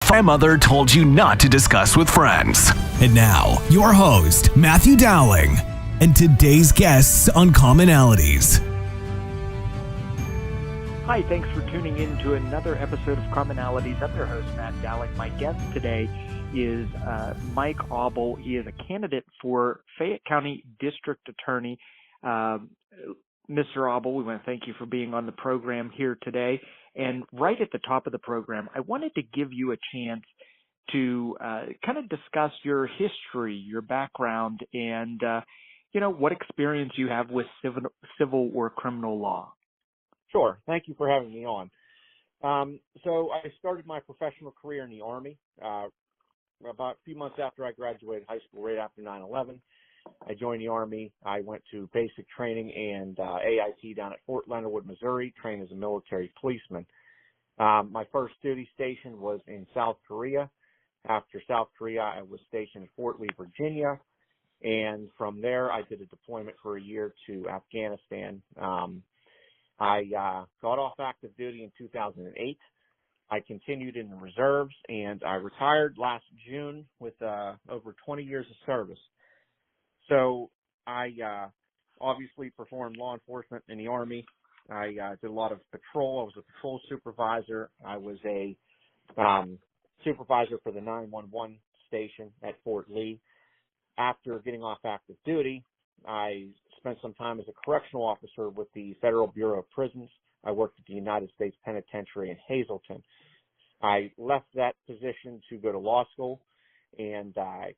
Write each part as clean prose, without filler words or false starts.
my mother told you not to discuss with friends. And now, your host, Matthew Dowling, and today's guests on Commonalities. Hi, thanks for tuning in to another episode of Commonalities. I'm your host, Matt Dowling. My guest today is Mike Aubele. He is a candidate for Fayette County District Attorney. Mr. Aubele, we want to thank you for being on the program here today. And right at the top of the program, I wanted to give you a chance to kind of discuss your history, your background, and, what experience you have with civil or criminal law. Sure. Thank you for having me on. So I started my professional career in the Army about a few months after I graduated high school, right after 9/11. I joined the Army. I went to basic training and AIT down at Fort Leonard Wood, Missouri, trained as a military policeman. My first duty station was in South Korea. After South Korea, I was stationed at Fort Lee, Virginia. And from there, I did a deployment for a year to Afghanistan. I got off active duty in 2008. I continued in the reserves, and I retired last June with over 20 years of service. So I obviously performed law enforcement in the Army. I did a lot of patrol. I was a patrol supervisor. I was a supervisor for the 911 station at Fort Lee. After getting off active duty, I spent some time as a correctional officer with the Federal Bureau of Prisons. I worked at the United States Penitentiary in Hazleton. I left that position to go to law school, and I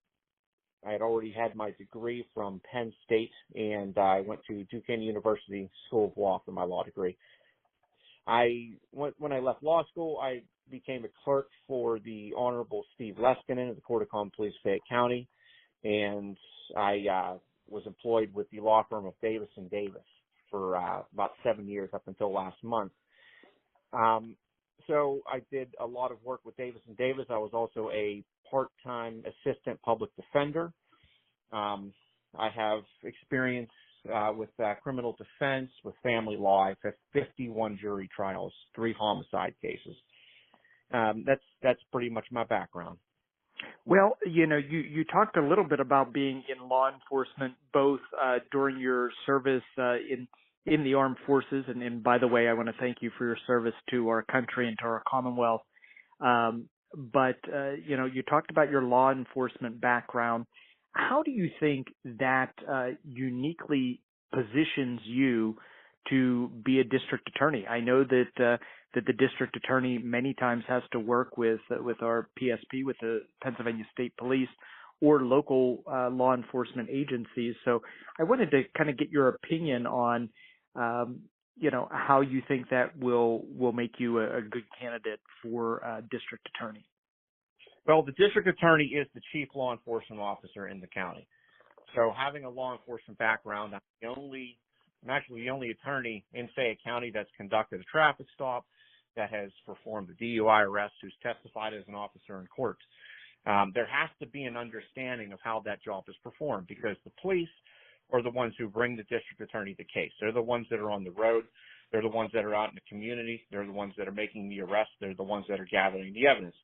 had already had my degree from Penn State, and I went to Duquesne University School of Law for my law degree. When I left law school, I became a clerk for the Honorable Steve Leskinen of the Court of Common Pleas, Fayette County, and I was employed with the law firm of Davis & Davis for about 7 years up until last month. So I did a lot of work with Davis & Davis. I was also a part-time assistant public defender. I have experience with criminal defense, with family law. I've had 51 jury trials, 3 homicide cases. That's pretty much my background. Well, you talked a little bit about being in law enforcement, both during your service in the armed forces. And by the way, I want to thank you for your service to our country and to our Commonwealth. But you talked about your law enforcement background. How do you think that uniquely positions you to be a district attorney? I know that the district attorney many times has to work with our PSP, with the Pennsylvania State Police, or local law enforcement agencies. So I wanted to kind of get your opinion on how you think that will make you a good candidate for district attorney. Well, the district attorney is the chief law enforcement officer in the county. So having a law enforcement background, I'm actually the only attorney in Fayette County that's conducted a traffic stop, that has performed a DUI arrest, who's testified as an officer in court. There has to be an understanding of how that job is performed, because the police are the ones who bring the district attorney the case. They're the ones that are on the road. They're the ones that are out in the community. They're the ones that are making the arrest. They're the ones that are gathering the evidence.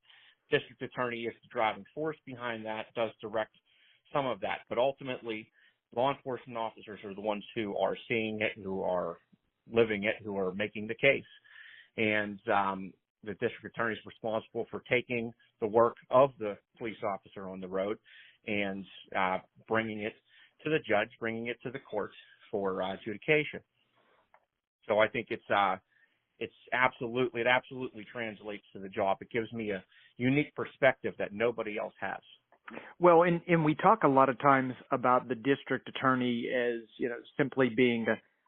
District attorney is the driving force behind that, does direct some of that. But ultimately, law enforcement officers are the ones who are seeing it, who are living it, who are making the case. And the district attorney is responsible for taking the work of the police officer on the road and bringing it to the judge, bringing it to the court for adjudication. So I think it absolutely translates to the job. It gives me a unique perspective that nobody else has. Well, and we talk a lot of times about the district attorney as, simply being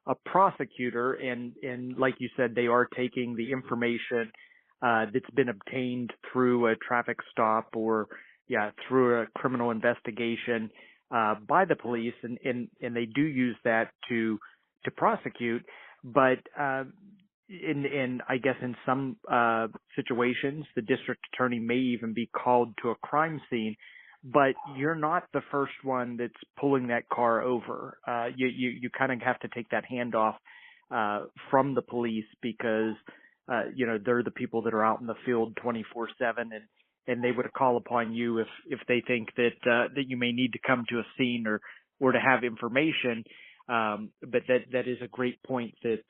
a prosecutor, and like you said, they are taking the information that's been obtained through a traffic stop or through a criminal investigation by the police, and they do use that to prosecute. But and I guess in some situations, the district attorney may even be called to a crime scene. But you're not the first one that's pulling that car over. You kind of have to take that handoff from the police, because they're the people that are out in the field 24/7, and they would call upon you if they think that you may need to come to a scene or to have information. But that is a great point that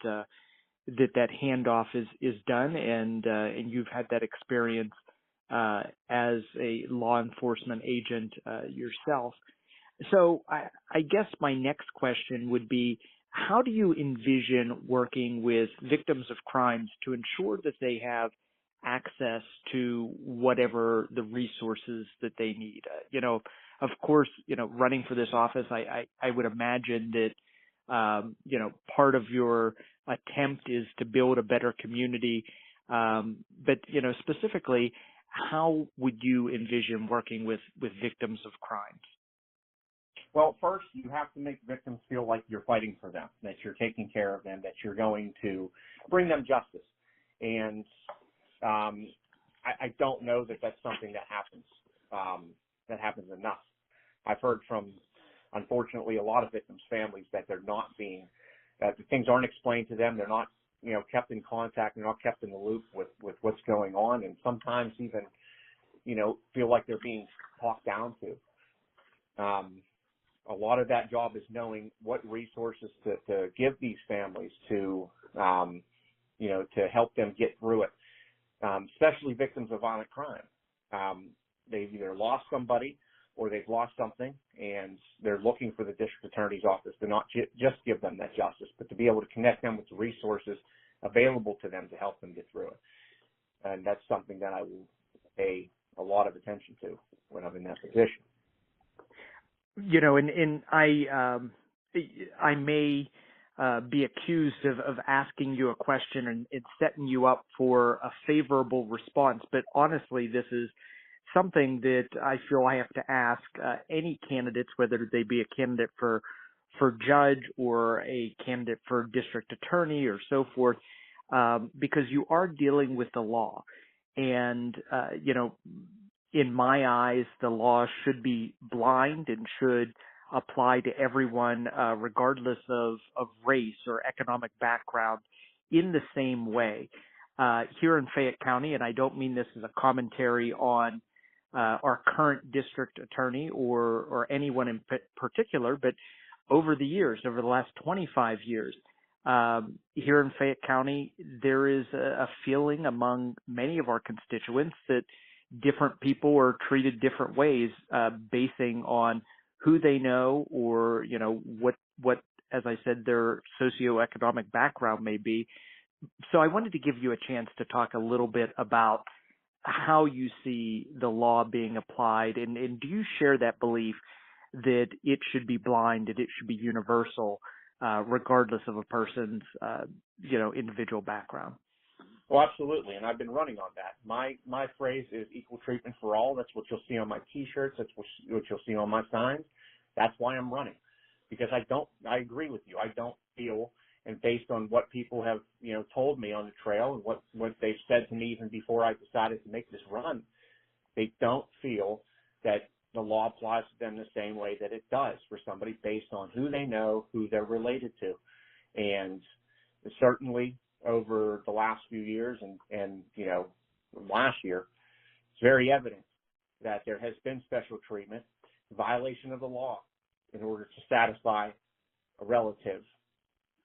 handoff is done, and you've had that experience as a law enforcement agent yourself. So I guess my next question would be, how do you envision working with victims of crimes to ensure that they have access to whatever the resources that they need? Of course, running for this office, I would imagine that, part of your attempt is to build a better community. But, specifically, how would you envision working with victims of crimes? Well, first, you have to make victims feel like you're fighting for them, that you're taking care of them, that you're going to bring them justice. And I don't know that that's something that happens enough. I've heard from, unfortunately, a lot of victims' families that they're not that things aren't explained to them. They're not, kept in contact. They're not kept in the loop with what's going on, and sometimes even, feel like they're being talked down to. A lot of that job is knowing what resources to give these families to help them get through it, especially victims of violent crime. They've either lost somebody or they've lost something, and they're looking for the district attorney's office to not just give them that justice, but to be able to connect them with the resources available to them to help them get through it. And that's something that I will pay a lot of attention to when I'm in that position. And I may be accused of asking you a question and setting you up for a favorable response, but honestly, this is something that I feel I have to ask any candidates, whether they be a candidate for judge or a candidate for district attorney or so forth, because you are dealing with the law. And, in my eyes, the law should be blind and should apply to everyone, regardless of race or economic background, in the same way. Here in Fayette County, and I don't mean this as a commentary on our current district attorney or anyone in particular, but over the last 25 years, here in Fayette County, there is a feeling among many of our constituents that different people are treated different ways, basing on who they know or, what, as I said, their socioeconomic background may be. So I wanted to give you a chance to talk a little bit about how you see the law being applied, and do you share that belief that it should be blind and it should be universal, regardless of a person's, individual background? Well, absolutely, and I've been running on that. My phrase is equal treatment for all. That's what you'll see on my T-shirts. That's what you'll see on my signs. That's why I'm running, because I agree with you. I don't feel, and based on what people have, told me on the trail and what they've said to me even before I decided to make this run, they don't feel that the law applies to them the same way that it does for somebody based on who they know, who they're related to. And certainly over the last few years and last year, it's very evident that there has been special treatment, violation of the law in order to satisfy a relative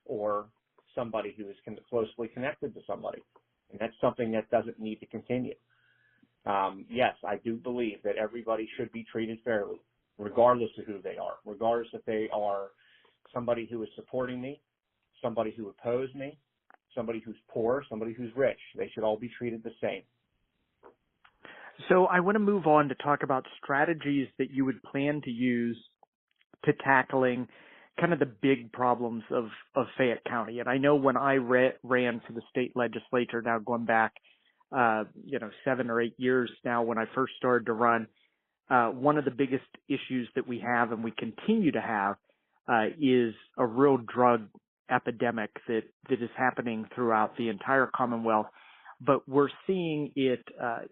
or somebody who is closely connected to somebody. And that's something that doesn't need to continue. Yes, I do believe that everybody should be treated fairly, regardless of who they are, regardless if they are somebody who is supporting me, somebody who opposed me, somebody who's poor, somebody who's rich. They should all be treated the same. So I want to move on to talk about strategies that you would plan to use to tackling kind of the big problems of Fayette County. And I know when I ran for the state legislature, now going back, 7 or 8 years now when I first started to run, one of the biggest issues that we have and we continue to have is a real drug epidemic that is happening throughout the entire Commonwealth. But we're seeing it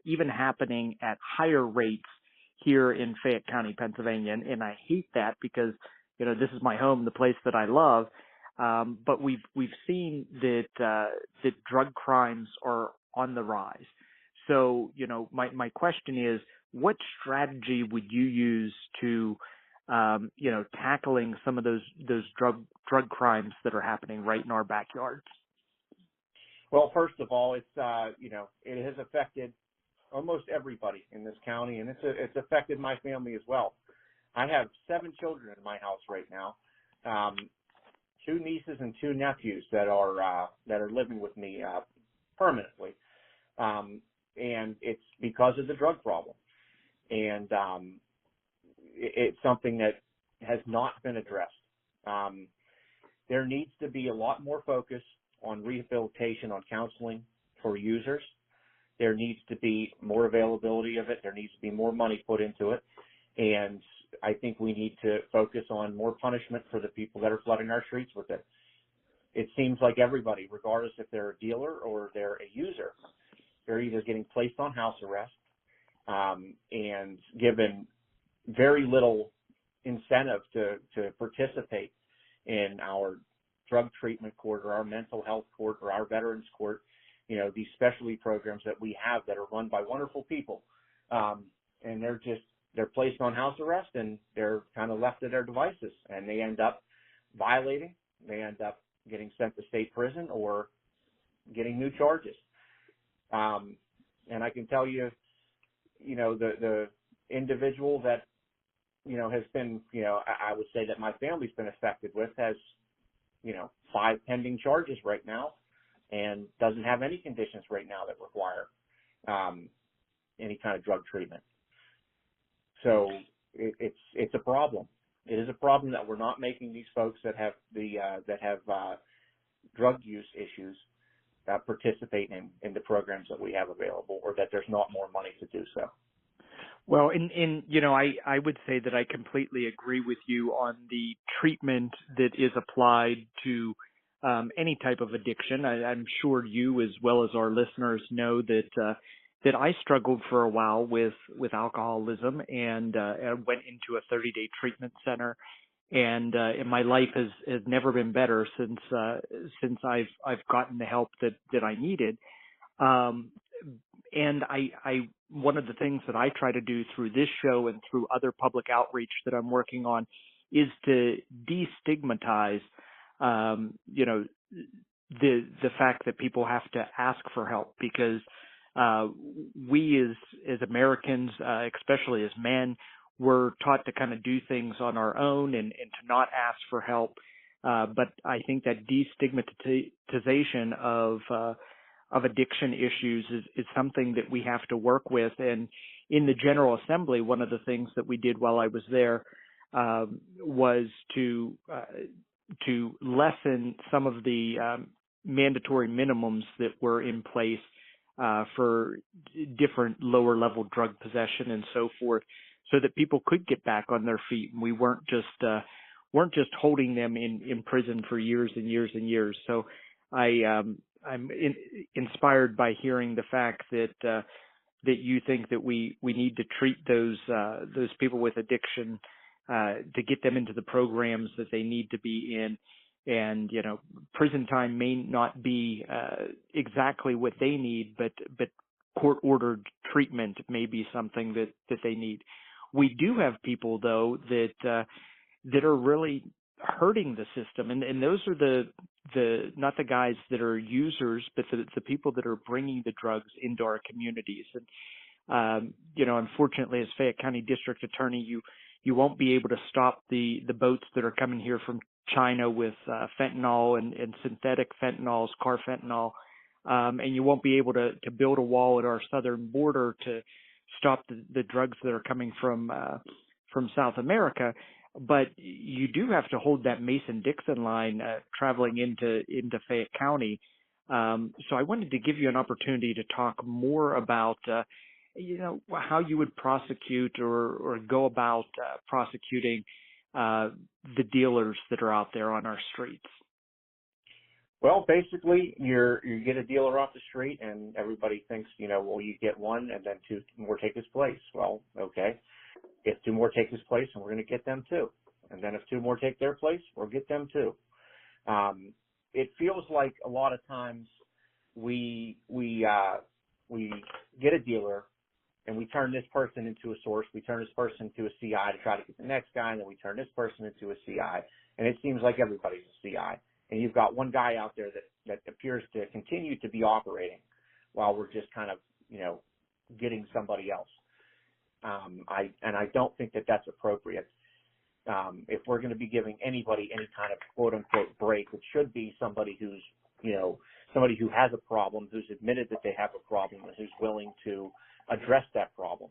even happening at higher rates here in Fayette County, Pennsylvania. And I hate that because, this is my home, the place that I love. But we've seen that drug crimes are on the rise. So, my question is, what strategy would you use to, tackling some of those drug crimes that are happening right in our backyards? Well, first of all, it's it has affected almost everybody in this county, and it's affected my family as well. I have 7 children in my house right now, 2 nieces and 2 nephews that are living with me permanently, and it's because of the drug problem, and it's something that has not been addressed. There needs to be a lot more focus on rehabilitation, on counseling for users. There needs to be more availability of it. There needs to be more money put into it. And I think we need to focus on more punishment for the people that are flooding our streets with it. It seems like everybody, regardless if they're a dealer or they're a user, they're either getting placed on house arrest and given very little incentive to participate in our drug treatment court or our mental health court or our veterans court, these specialty programs that we have that are run by wonderful people. And they're placed on house arrest and they're kind of left to their devices, and they end up violating. They end up getting sent to state prison or getting new charges. And I can tell you, the individual that, has been, I would say that my family's been affected with has, 5 pending charges right now and doesn't have any conditions right now that require any kind of drug treatment. So it's a problem. It is a problem that we're not making these folks that have drug use issues participate in the programs that we have available, or that there's not more money to do so. Well, I would say that I completely agree with you on the treatment that is applied to any type of addiction. I'm sure you, as well as our listeners, know that I struggled for a while with alcoholism, and I went into a 30-day treatment center, and my life has never been better since I've gotten the help that I needed. And I one of the things that I try to do through this show and through other public outreach that I'm working on is to destigmatize, the fact that people have to ask for help, because we as Americans, especially as men, we're taught to kind of do things on our own and to not ask for help. But I think that destigmatization of addiction issues is something that we have to work with. And in the General Assembly, one of the things that we did while I was there was to lessen some of the mandatory minimums that were in place for different lower level drug possession and so forth, so that people could get back on their feet, and we weren't just holding them in prison for years and years and years. So I'm inspired by hearing the fact that you think that we need to treat those people with addiction to get them into the programs that they need to be in. And prison time may not be exactly what they need, but court ordered treatment may be something that they need. We do have people though that are really hurting the system, and those are the not the guys that are users, but the people that are bringing the drugs into our communities. And unfortunately, as Fayette County District Attorney, you won't be able to stop the boats that are coming here from China with fentanyl and synthetic fentanyls, carfentanil, and you won't be able to build a wall at our southern border to stop the drugs that are coming from South America. But you do have to hold that Mason-Dixon line traveling into Fayette County. So I wanted to give you an opportunity to talk more about, how you would prosecute or go about prosecuting the dealers that are out there on our streets. Well, basically, you get a dealer off the street, and everybody thinks, well, you get one, and then 2 more take his place. Well, okay. If 2 more take his place, and we're going to get them too. And then if 2 more take their place, we'll get them too. It feels like a lot of times we we get a dealer and we turn this person into a source, we turn this person into a CI to try to get the next guy, and then we turn this person into a CI, and it seems like everybody's a CI. And you've got one guy out there that appears to continue to be operating while we're just kind of, getting somebody else. I don't think that that's appropriate. If we're going to be giving anybody any kind of quote unquote break, it should be somebody who's, somebody who has a problem, who's admitted that they have a problem, and who's willing to address that problem.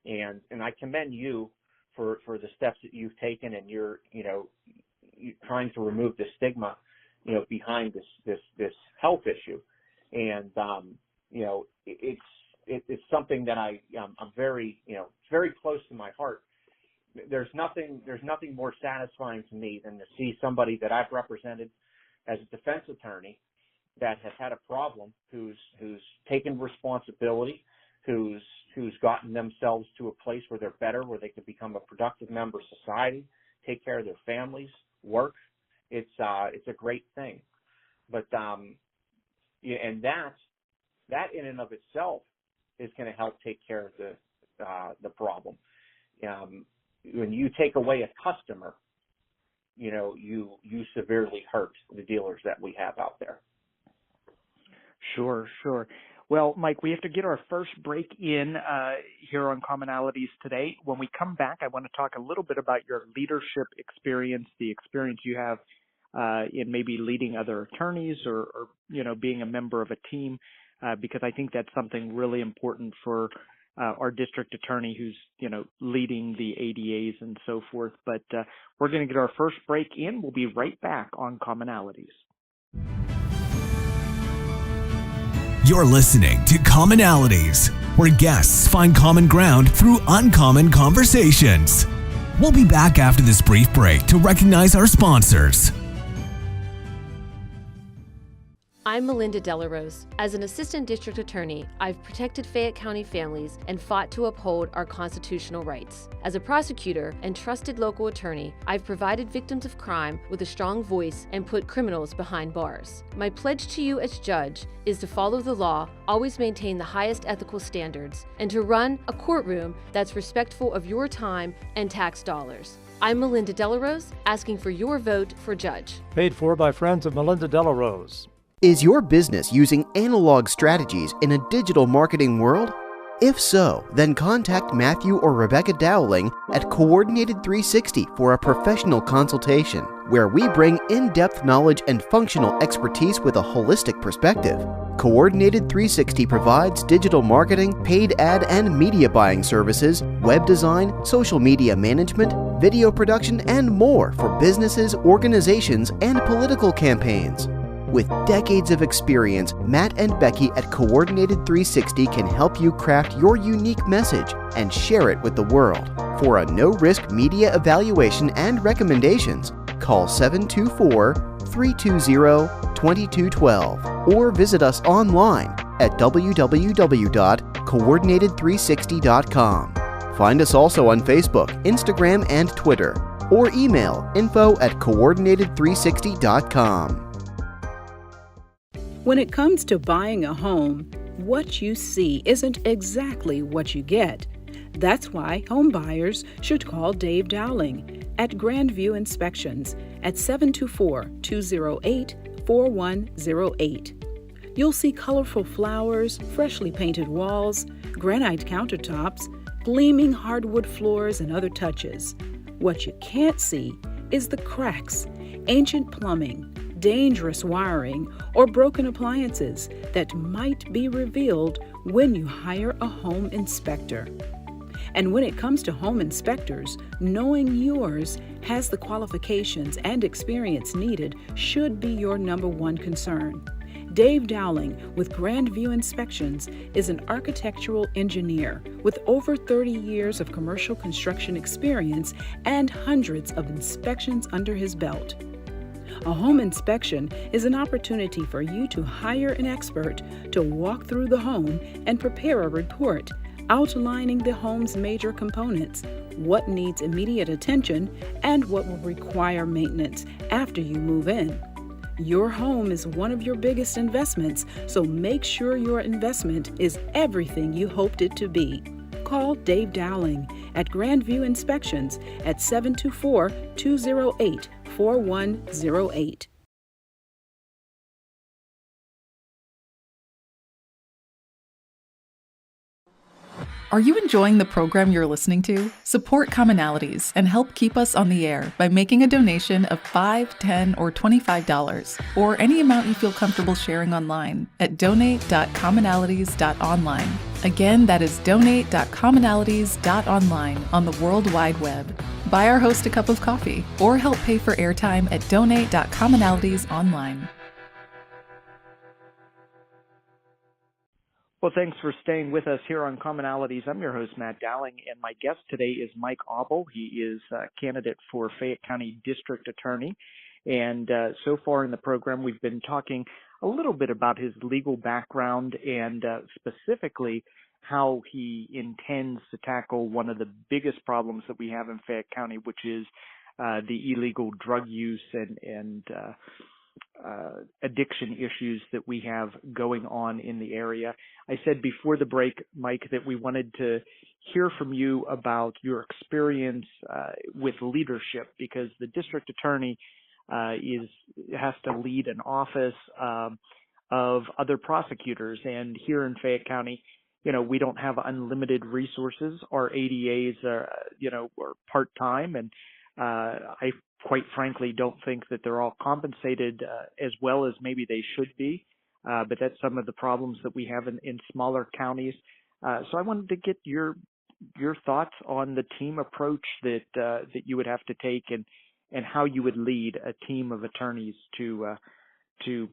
And I commend you for the steps that you've taken, and you're trying to remove the stigma, behind this health issue. And it's something that I'm very, very close to my heart. There's nothing more satisfying to me than to see somebody that I've represented as a defense attorney that has had a problem, who's taken responsibility, who's gotten themselves to a place where they're better, where they can become a productive member of society, take care of their families, work. It's a great thing. But and that in and of itself is going to help take care of the problem. When you take away a customer, you severely hurt the dealers that we have out there. Sure. Well, Mike, we have to get our first break in here on Commonalities today. When we come back, I want to talk a little bit about your leadership experience, the experience you have in maybe leading other attorneys or being a member of a team, because I think that's something really important for our district attorney who's, leading the ADAs and so forth. But we're going to get our first break in. We'll be right back on Commonalities. You're listening to Commonalities, where guests find common ground through uncommon conversations. We'll be back after this brief break to recognize our sponsors. I'm Melinda Delarose. As an assistant district attorney, I've protected Fayette County families and fought to uphold our constitutional rights. As a prosecutor and trusted local attorney, I've provided victims of crime with a strong voice and put criminals behind bars. My pledge to you as judge is to follow the law, always maintain the highest ethical standards, and to run a courtroom that's respectful of your time and tax dollars. I'm Melinda Delarose, asking for your vote for judge. Paid for by friends of Melinda Delarose. Is your business using analog strategies in a digital marketing world? If so, then contact Matthew or Rebecca Dowling at Coordinated 360 for a professional consultation, where we bring in-depth knowledge and functional expertise with a holistic perspective. Coordinated 360 provides digital marketing, paid ad and media buying services, web design, social media management, video production, and more for businesses, organizations, and political campaigns. With decades of experience, Matt and Becky at Coordinated 360 can help you craft your unique message and share it with the world. For a no-risk media evaluation and recommendations, call 724-320-2212 or visit us online at www.coordinated360.com. Find us also on Facebook, Instagram, and Twitter, or email info@coordinated360.com. When it comes to buying a home, what you see isn't exactly what you get. That's why home buyers should call Dave Dowling at Grandview Inspections at 724-208-4108. You'll see colorful flowers, freshly painted walls, granite countertops, gleaming hardwood floors, and other touches. What you can't see is the cracks, ancient plumbing, dangerous wiring, or broken appliances that might be revealed when you hire a home inspector. And when it comes to home inspectors, knowing yours has the qualifications and experience needed should be your number one concern. Dave Dowling with Grandview Inspections is an architectural engineer with over 30 years of commercial construction experience and hundreds of inspections under his belt. A home inspection is an opportunity for you to hire an expert to walk through the home and prepare a report outlining the home's major components, what needs immediate attention, and what will require maintenance after you move in. Your home is one of your biggest investments, so make sure your investment is everything you hoped it to be. Call Dave Dowling at Grandview Inspections at 724-208-4108. Are you enjoying the program you're listening to? Support Commonalities and help keep us on the air by making a donation of $5, $10, or $25, or any amount you feel comfortable sharing online at donate.commonalities.online. Again, that is donate.commonalities.online on the World Wide Web. Buy our host a cup of coffee or help pay for airtime at donate.commonalities.online. Well, thanks for staying with us here on Commonalities. I'm your host, Matt Dowling, and my guest today is Mike Aubele. He is a candidate for Fayette County District Attorney. And so far in the program, we've been talking a little bit about his legal background and specifically how he intends to tackle one of the biggest problems that we have in Fayette County, which is the illegal drug use and addiction issues that we have going on in the area. I said before the break, Mike, that we wanted to hear from you about your experience with leadership, because the district attorney has to lead an office of other prosecutors. And here in Fayette County, we don't have unlimited resources. Our ADAs are part-time, and I quite frankly don't think that they're all compensated as well as maybe they should be. But that's some of the problems that we have in smaller counties. So I wanted to get your thoughts on the team approach that you would have to take and how you would lead a team of attorneys to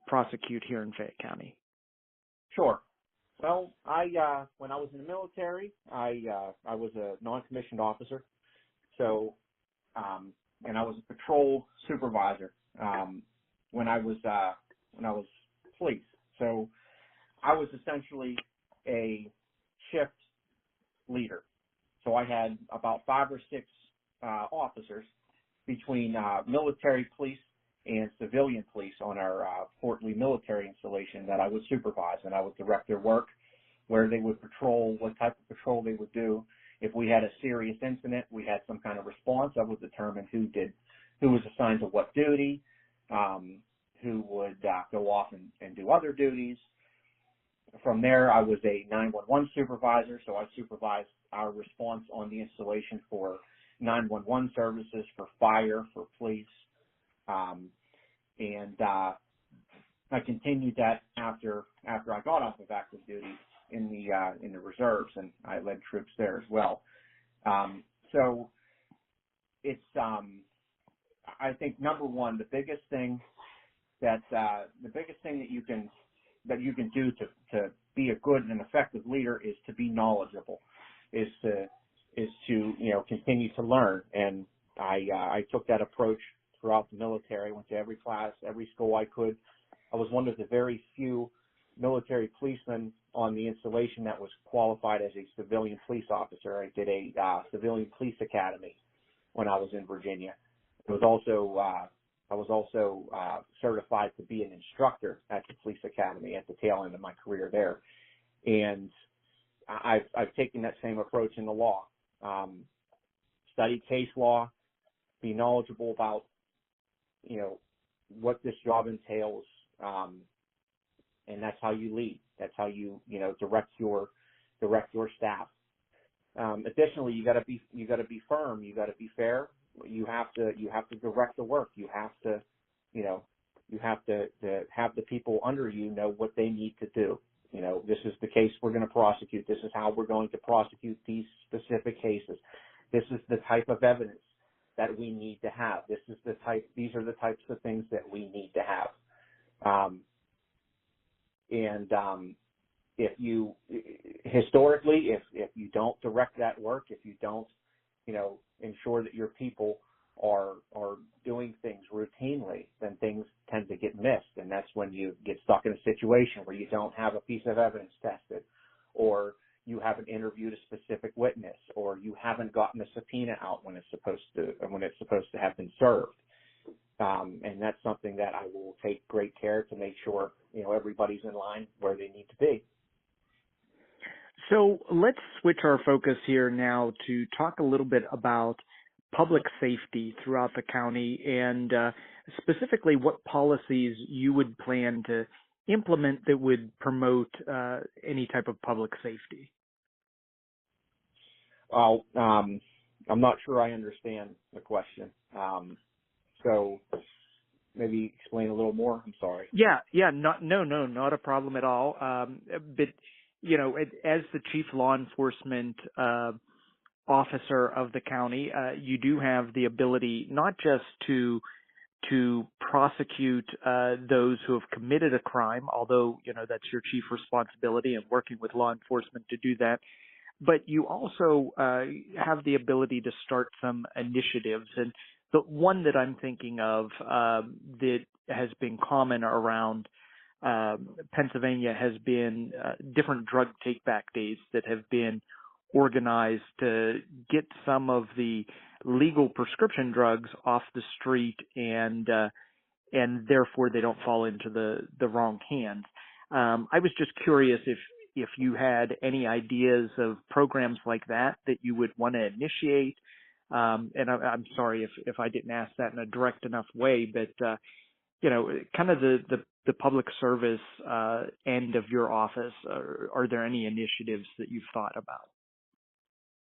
prosecute here in Fayette County. Sure. Well, when I was in the military, I was a non-commissioned officer. So, and I was a patrol supervisor when I was police. So I was essentially a shift leader. So I had about 5 or 6 officers between military police and civilian police on our Fort Lee military installation that I would supervise, and I would direct their work, where they would patrol, what type of patrol they would do. If we had a serious incident, we had some kind of response. I would determine who was assigned to what duty, who would go off and do other duties. From there, I was a 911 supervisor, so I supervised our response on the installation for 911 services, for fire, for police, and I continued that after I got off of active duty in the reserves, and I led troops there as well. So it's I think number one, the biggest thing that you can do to be a good and effective leader is to be knowledgeable, is to continue to learn. And I took that approach throughout the military. I went to every class, every school I could. I was one of the very few military policemen on the installation that was qualified as a civilian police officer. I did a civilian police academy when I was in Virginia. I was also certified to be an instructor at the police academy at the tail end of my career there. And I've taken that same approach in the law. Study case law, be knowledgeable about what this job entails, and that's how you lead. That's how you direct your staff. Additionally, you got to be firm. You got to be fair. You have to direct the work. You have to have the people under you know what they need to do. This is the case we're going to prosecute. This is how we're going to prosecute these specific cases. This is the type of evidence that we need to have. These are the types of things that we need to have. If you historically, if you don't direct that work, if you don't, ensure that your people are doing things routinely, then things tend to get missed, and that's when you get stuck in a situation where you don't have a piece of evidence tested, or you haven't interviewed a specific witness, or you haven't gotten a subpoena out when it's supposed to have been served. And that's something that I will take great care to make sure, everybody's in line where they need to be. So let's switch our focus here now to talk a little bit about public safety throughout the county and specifically what policies you would plan to implement that would promote any type of public safety. Well, I'm not sure I understand the question. So maybe explain a little more. I'm sorry. Yeah, not a problem at all. But as the chief law enforcement officer of the county, you do have the ability not just to prosecute those who have committed a crime, although that's your chief responsibility and working with law enforcement to do that. But you also have the ability to start some initiatives. And the one that I'm thinking of that has been common around Pennsylvania has been different drug take-back days that have been organized to get some of the legal prescription drugs off the street and therefore they don't fall into the wrong hands. I was just curious if you had any ideas of programs like that you would want to initiate. And I'm sorry if I didn't ask that in a direct enough way, but kind of the public service end of your office. Are there any initiatives that you've thought about?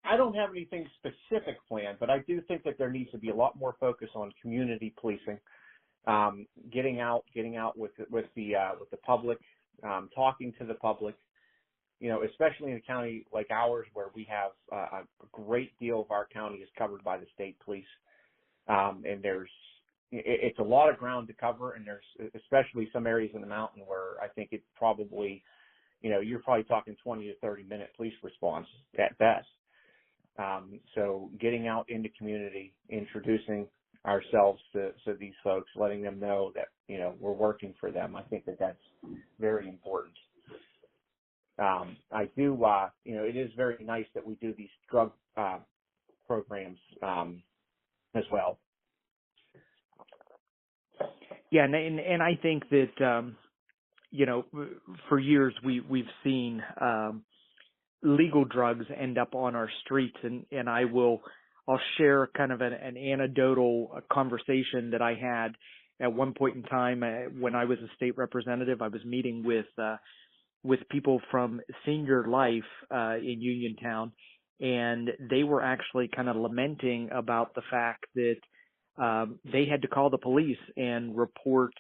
I don't have anything specific planned, but I do think that there needs to be a lot more focus on community policing, getting out with the public, talking to the public. Especially in a county like ours where we have a great deal of our county is covered by the state police, and it's a lot of ground to cover, and there's especially some areas in the mountain where I think it probably, you're probably talking 20 to 30 minute police response at best. So getting out into community, introducing ourselves to these folks, letting them know that, we're working for them. I think that that's very important. I do, it is very nice that we do these drug programs as well. Yeah, and I think that for years we've seen legal drugs end up on our streets, and I'll share kind of an anecdotal conversation that I had at one point in time when I was a state representative. I was meeting with people from Senior Life in Uniontown, and they were actually kind of lamenting about the fact that they had to call the police and report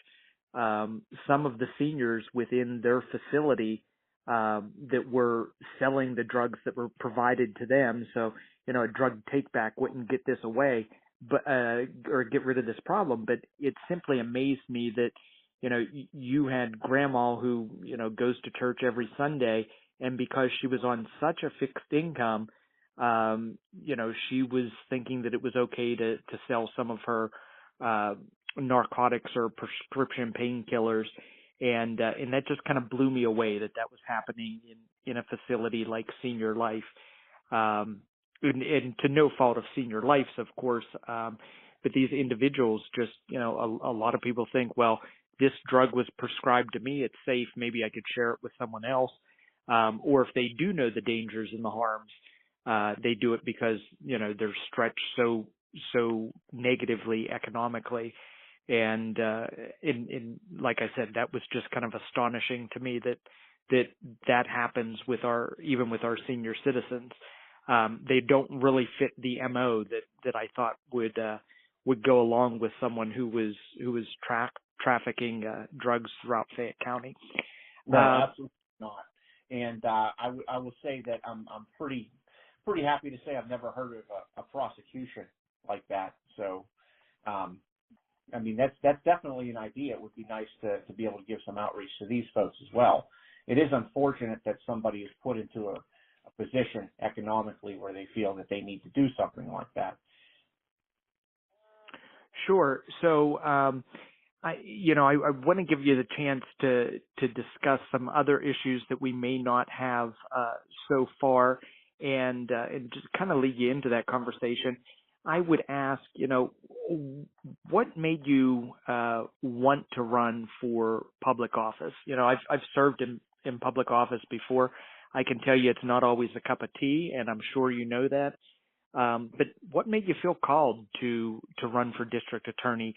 some of the seniors within their facility that were selling the drugs that were provided to them. So, a drug take-back wouldn't get this away, but or get rid of this problem. But it simply amazed me that you had grandma who, goes to church every Sunday, and because she was on such a fixed income, she was thinking that it was okay to sell some of her narcotics or prescription painkillers. And that just kind of blew me away that was happening in a facility like Senior Life. And to no fault of Senior Life's, of course. But these individuals just, a lot of people think, well, this drug was prescribed to me, it's safe, maybe I could share it with someone else. Or if they do know the dangers and the harms, they do it because, they're stretched so negatively economically. And like I said, that was just kind of astonishing to me that happens even with our senior citizens. They don't really fit the MO that I thought would go along with someone who was trafficking drugs throughout Fayette County. No, absolutely not. And I will say that I'm pretty happy to say I've never heard of a prosecution like that. So, that's definitely an idea. It would be nice to be able to give some outreach to these folks as well. It is unfortunate that somebody is put into a position economically where they feel that they need to do something like that. Sure. So, I want to give you the chance to discuss some other issues that we may not have so far, and just kind of lead you into that conversation. I would ask, what made you want to run for public office? You know, I've served in public office before. I can tell you it's not always a cup of tea, and I'm sure you know that. But what made you feel called to run for district attorney,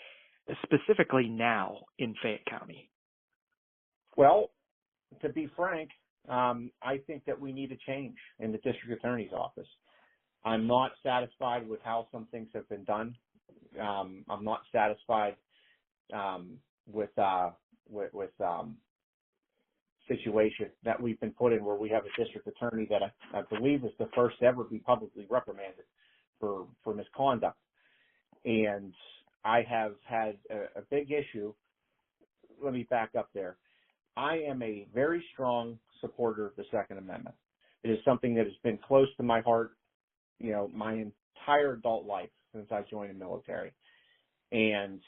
specifically now in Fayette County? Well, to be frank, I think that we need a change in the district attorney's office. I'm not satisfied with how some things have been done. I'm not satisfied with situation that we've been put in where we have a district attorney that I believe is the first to ever be publicly reprimanded for misconduct. And I have had a big issue. Let me back up there. I am a very strong supporter of the Second Amendment. It is something that has been close to my heart, you know, my entire adult life since I joined the military. And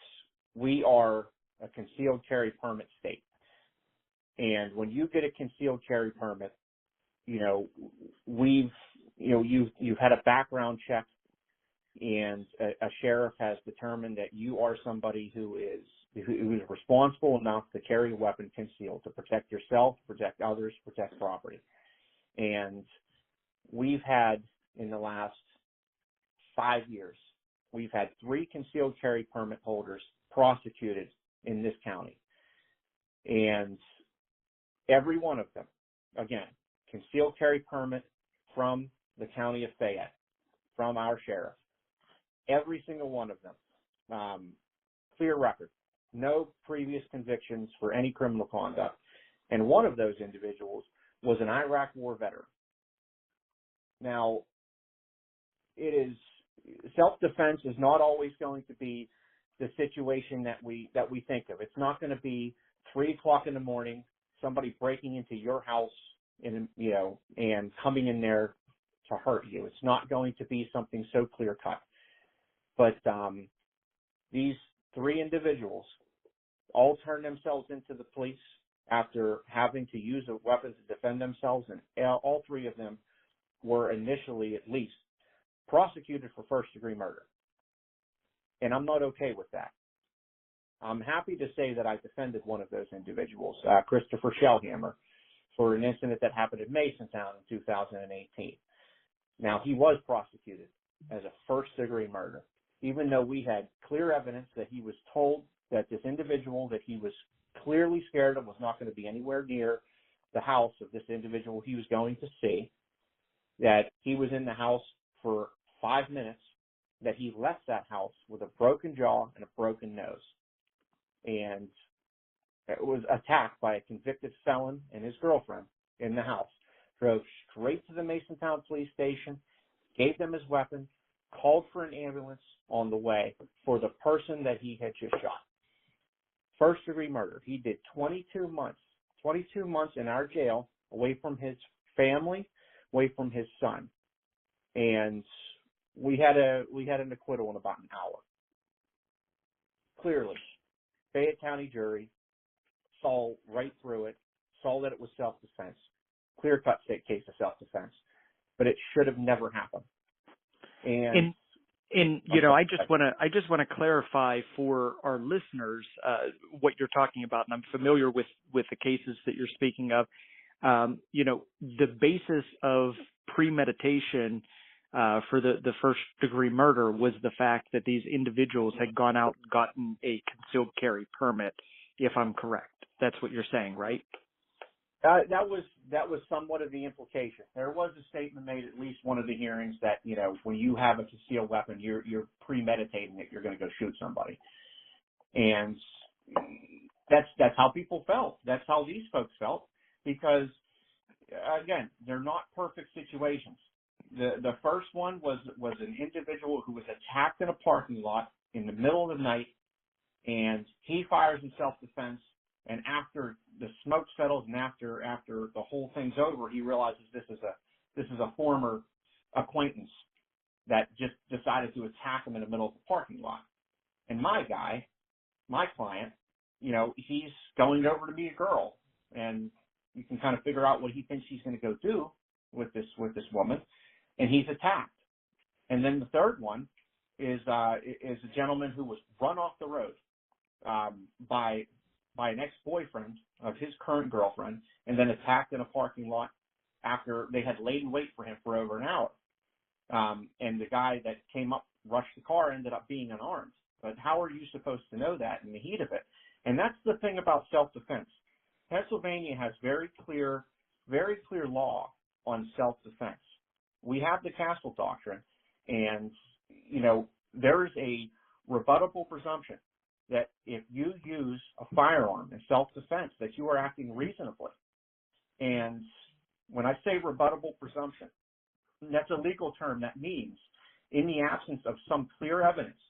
we are a concealed carry permit state. And when you get a concealed carry permit, you know, you've had a background check, and a sheriff has determined that you are somebody who is responsible enough to carry a weapon concealed to protect yourself, protect others, protect property. And we've had, in the last 5 years, we've had 3 concealed carry permit holders prosecuted in this county. And every one of them, again, concealed carry permit from the county of Fayette, from our sheriff. Every single one of them, clear record, no previous convictions for any criminal conduct. And one of those individuals was an Iraq War veteran. Now, self-defense is not always going to be the situation that we think of. It's not going to be 3 o'clock in the morning, somebody breaking into your house and coming in there to hurt you. It's not going to be something so clear cut. But these 3 individuals all turned themselves into the police after having to use a weapon to defend themselves, and all 3 of them were initially, at least, prosecuted for first-degree murder. And I'm not okay with that. I'm happy to say that I defended one of those individuals, Christopher Shellhammer, for an incident that happened in Masontown in 2018. Now, he was prosecuted as a first-degree murder, even though we had clear evidence that he was told that this individual that he was clearly scared of was not going to be anywhere near the house of this individual he was going to see, that he was in the house for 5 minutes, that he left that house with a broken jaw and a broken nose. And it was attacked by a convicted felon and his girlfriend in the house. Drove straight to the Masontown police station, gave them his weapon, called for an ambulance on the way for the person that he had just shot. First-degree murder. He did 22 months in our jail, away from his family, away from his son. And we had an acquittal in about an hour. Clearly, Fayette County jury saw right through it, saw that it was self-defense, clear-cut state case of self-defense, but it should have never happened. And I just want to clarify for our listeners what you're talking about, and I'm familiar with the cases that you're speaking of. The basis of premeditation for the first degree murder was the fact that these individuals had gone out and gotten a concealed carry permit, if I'm correct. That's what you're saying, right? That was somewhat of the implication. There was a statement made at least one of the hearings that, when you have a concealed weapon, you're premeditating it. You're going to go shoot somebody. And that's how people felt. That's how these folks felt, because, again, they're not perfect situations. The first one was an individual who was attacked in a parking lot in the middle of the night, and he fires in self-defense. And after the smoke settles and after the whole thing's over, he realizes this is a former acquaintance that just decided to attack him in the middle of the parking lot. And my client, he's going over to meet a girl, and you can kind of figure out what he thinks he's going to go do with this woman, and he's attacked. And then the third one is a gentleman who was run off the road by an ex-boyfriend of his current girlfriend, and then attacked in a parking lot after they had laid in wait for him for over an hour. And the guy that came up, rushed the car, ended up being unarmed. But how are you supposed to know that in the heat of it? And that's the thing about self-defense. Pennsylvania has very clear law on self-defense. We have the Castle Doctrine, and, there is a rebuttable presumption that if you use a firearm in self-defense, that you are acting reasonably. And when I say rebuttable presumption, that's a legal term. That means in the absence of some clear evidence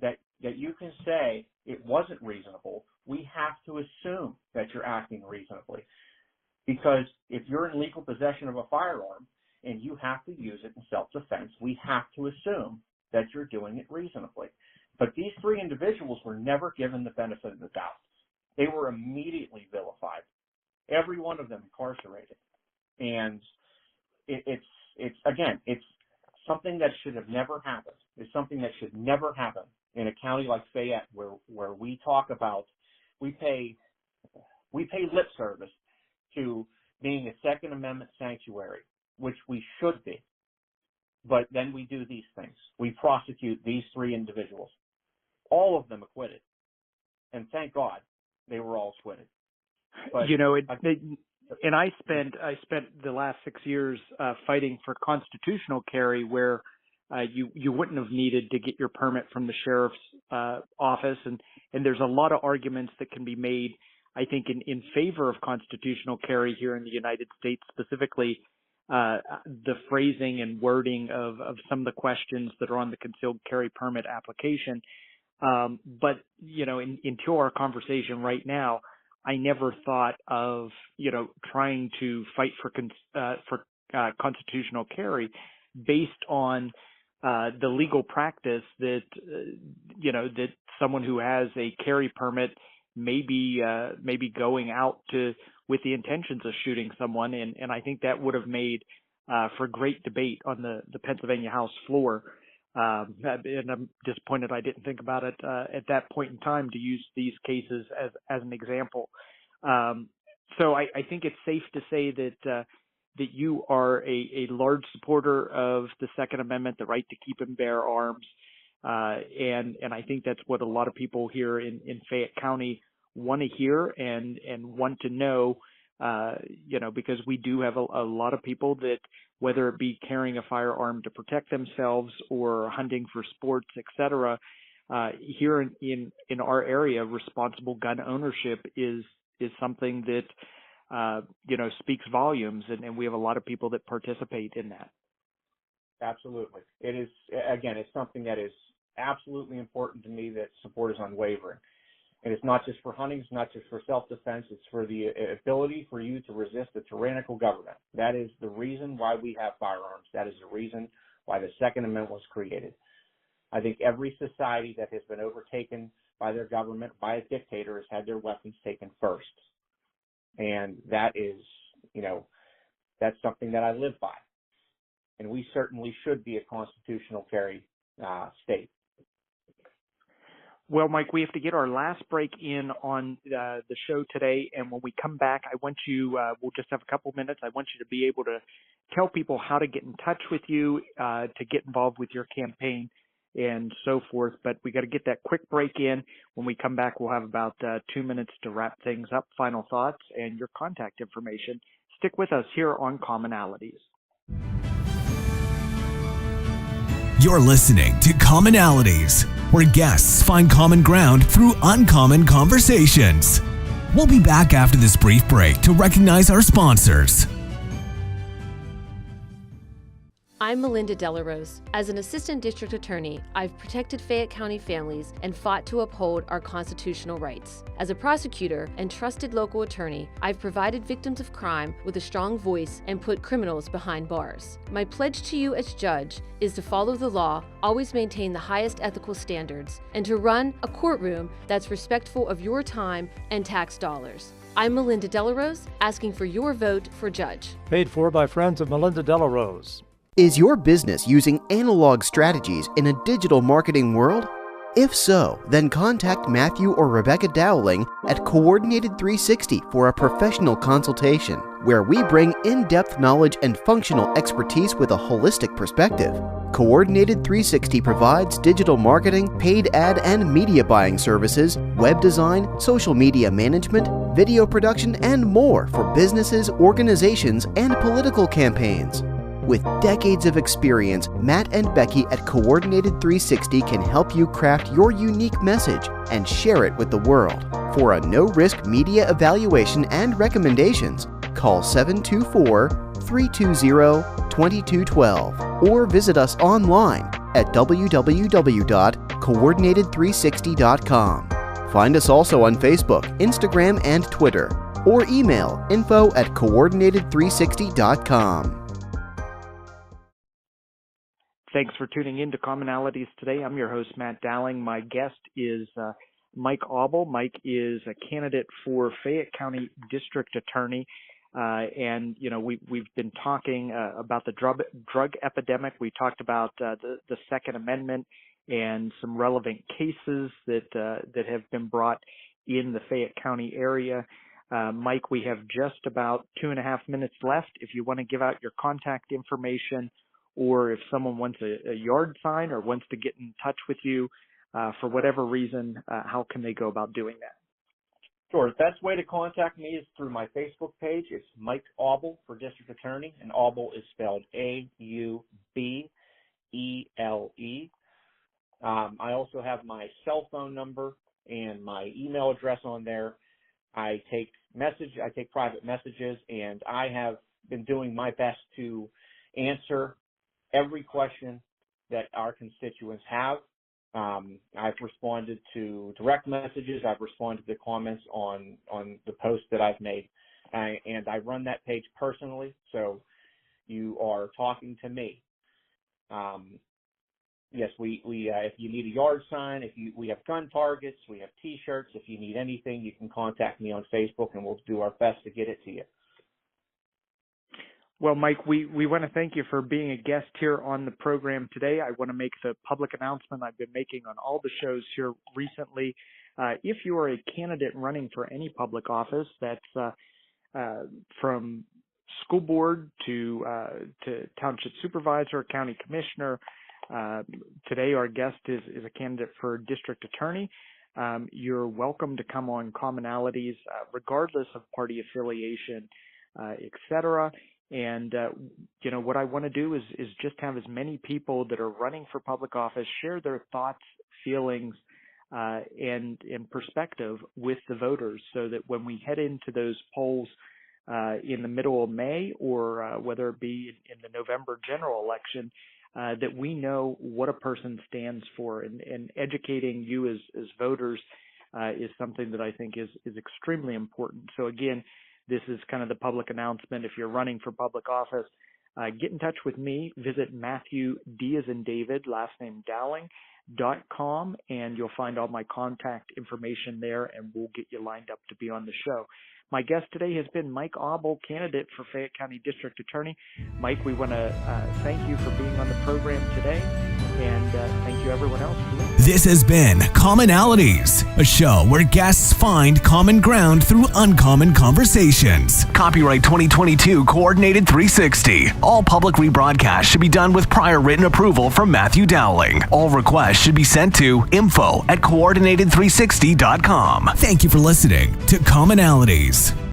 that you can say it wasn't reasonable, we have to assume that you're acting reasonably. Because if you're in legal possession of a firearm and you have to use it in self-defense, we have to assume that you're doing it reasonably. But these three individuals were never given the benefit of the doubt. They were immediately vilified, every one of them incarcerated. And it's something that should have never happened. It's something that should never happen in a county like Fayette, where we talk about, we pay lip service to being a Second Amendment sanctuary, which we should be. But then we do these things. We prosecute these three individuals, all of them acquitted. And thank God they were all acquitted. But, and I spent the last 6 years fighting for constitutional carry, where you wouldn't have needed to get your permit from the sheriff's office, and there's a lot of arguments that can be made, I think, in favor of constitutional carry here in the United States, specifically the phrasing and wording of some of the questions that are on the concealed carry permit application. But until our conversation right now, I never thought of trying to fight for constitutional carry based on the legal practice that that someone who has a carry permit may be going out with the intentions of shooting someone, and I think that would have made for great debate on the Pennsylvania House floor. And I'm disappointed I didn't think about it at that point in time to use these cases as an example. So I think it's safe to say that you are a large supporter of the Second Amendment, the right to keep and bear arms, and I think that's what a lot of people here in Fayette County want to hear and want to know, because we do have a lot of people that, whether it be carrying a firearm to protect themselves or hunting for sports, etc., here in our area, responsible gun ownership is something that speaks volumes, and we have a lot of people that participate in that. Absolutely. It is, again, it's something that is absolutely important to me, that support is unwavering. And it's not just for hunting, it's not just for self-defense, it's for the ability for you to resist a tyrannical government. That is the reason why we have firearms. That is the reason why the Second Amendment was created. I think every society that has been overtaken by their government, by a dictator, has had their weapons taken first. And that is, that's something that I live by. And we certainly should be a constitutional carry state. Well, Mike, we have to get our last break in on the show today, and when we come back, I want you, we'll just have a couple minutes, I want you to be able to tell people how to get in touch with you, to get involved with your campaign and so forth, but we got to get that quick break in. When we come back, we'll have about 2 minutes to wrap things up, final thoughts, and your contact information. Stick with us here on Commonalities. You're listening to Commonalities, where guests find common ground through uncommon conversations. We'll be back after this brief break to recognize our sponsors. I'm Melinda Delarose. As an assistant district attorney, I've protected Fayette County families and fought to uphold our constitutional rights. As a prosecutor and trusted local attorney, I've provided victims of crime with a strong voice and put criminals behind bars. My pledge to you as judge is to follow the law, always maintain the highest ethical standards, and to run a courtroom that's respectful of your time and tax dollars. I'm Melinda Delarose, asking for your vote for judge. Paid for by friends of Melinda Delarose. Is your business using analog strategies in a digital marketing world? If so, then contact Matthew or Rebecca Dowling at Coordinated 360 for a professional consultation, where we bring in-depth knowledge and functional expertise with a holistic perspective. Coordinated 360 provides digital marketing, paid ad and media buying services, web design, social media management, video production, and more for businesses, organizations, and political campaigns. With decades of experience, Matt and Becky at Coordinated 360 can help you craft your unique message and share it with the world. For a no-risk media evaluation and recommendations, call 724-320-2212 or visit us online at www.coordinated360.com. Find us also on Facebook, Instagram, and Twitter, or email info@coordinated360.com. Thanks for tuning in to Commonalities today. I'm your host, Matt Dowling. My guest is Mike Aubele. Mike is a candidate for Fayette County District Attorney. And, you know, we've been talking about the drug epidemic. We talked about the Second Amendment and some relevant cases that have been brought in the Fayette County area. Mike, we have just about 2.5 minutes left. If you want to give out your contact information, or if someone wants a yard sign or wants to get in touch with you for whatever reason, how can they go about doing that? Sure. The best way to contact me is through my Facebook page. It's Mike Aubele for District Attorney, and Aubele is spelled A-U-B-E-L-E. I also have my cell phone number and my email address on there. I take private messages, and I have been doing my best to answer every question that our constituents have. I've responded to direct messages. I've responded to comments on the posts that I've made, and I run that page personally. So you are talking to me. Yes, we if you need a yard sign, we have gun targets, we have T-shirts. If you need anything, you can contact me on Facebook, and we'll do our best to get it to you. Well, Mike, we want to thank you for being a guest here on the program today. I want to make the public announcement I've been making on all the shows here recently. If you are a candidate running for any public office, that's from school board to township supervisor, county commissioner. Today our guest is a candidate for district attorney. You're welcome to come on Commonalities, regardless of party affiliation, etc. And, you know, what I want to do is just have as many people that are running for public office share their thoughts, feelings, and perspective with the voters, so that when we head into those polls in the middle of May, or whether it be in the November general election, that we know what a person stands for. And educating you as voters is something that I think is extremely important. So again, this is kind of the public announcement. If you're running for public office, get in touch with me. Visit Matthew D as in David, last name Dowling.com, and you'll find all my contact information there, and we'll get you lined up to be on the show. My guest today has been Mike Aubele, candidate for Fayette County District Attorney. Mike, we want to thank you for being on the program today, and thank you everyone else for listening. This has been Commonalities, a show where guests find common ground through uncommon conversations. Copyright 2022 Coordinated 360. All public rebroadcasts should be done with prior written approval from Matthew Dowling. All requests should be sent to info@coordinated360.com. Thank you for listening to Commonalities.